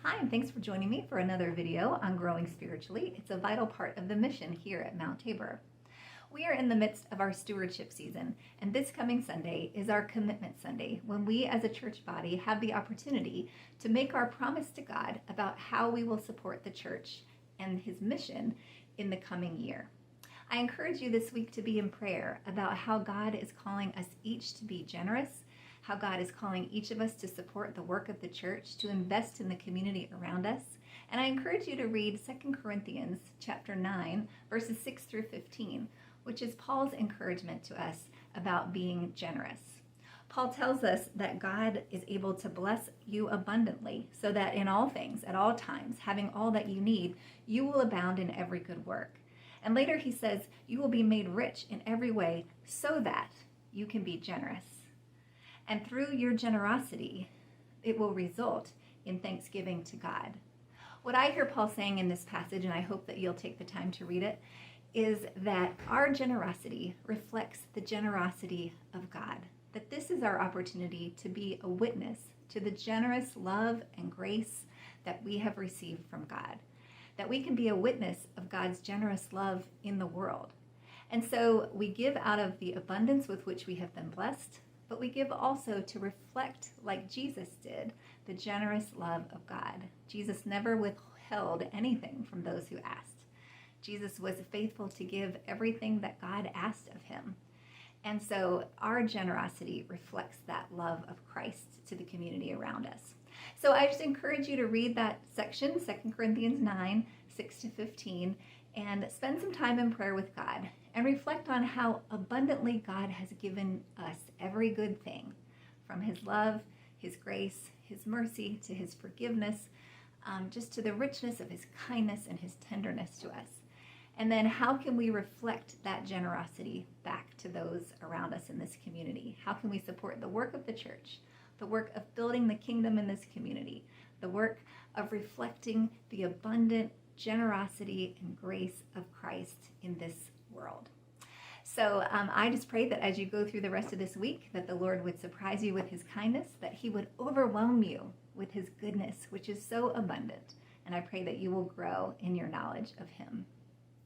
Hi, and thanks for joining me for another video on growing spiritually. It's a vital part of the mission here at Mount Tabor. We are in the midst of our stewardship season, and this coming Sunday is our Commitment Sunday, when we as a church body have the opportunity to make our promise to God about how we will support the church and His mission in the coming year. I encourage you this week to be in prayer about how God is calling us each to be generous, how God is calling each of us to support the work of the church, to invest in the community around us. And I encourage you to read 2 Corinthians chapter 9, verses 6 through 15, which is Paul's encouragement to us about being generous. Paul tells us that God is able to bless you abundantly, so that in all things, at all times, having all that you need, you will abound in every good work. And later he says, you will be made rich in every way so that you can be generous. And through your generosity, it will result in thanksgiving to God. What I hear Paul saying in this passage, and I hope that you'll take the time to read it, is that our generosity reflects the generosity of God. That this is our opportunity to be a witness to the generous love and grace that we have received from God. That we can be a witness of God's generous love in the world. And so we give out of the abundance with which we have been blessed, but we give also to reflect, like Jesus did, the generous love of God. Jesus never withheld anything from those who asked. Jesus was faithful to give everything that God asked of him. And so our generosity reflects that love of Christ to the community around us. So I just encourage you to read that section, 2 Corinthians 9, 6 to 15, and spend some time in prayer with God and reflect on how abundantly God has given us every good thing, from His love, His grace, His mercy, to His forgiveness, just to the richness of His kindness and His tenderness to us. And then how can we reflect that generosity back to those around us in this community? How can we support the work of the church, the work of building the kingdom in this community, the work of reflecting the abundant generosity and grace of Christ in this world? So I just pray that as you go through the rest of this week, that the Lord would surprise you with His kindness, that He would overwhelm you with His goodness, which is so abundant. And I pray that you will grow in your knowledge of Him.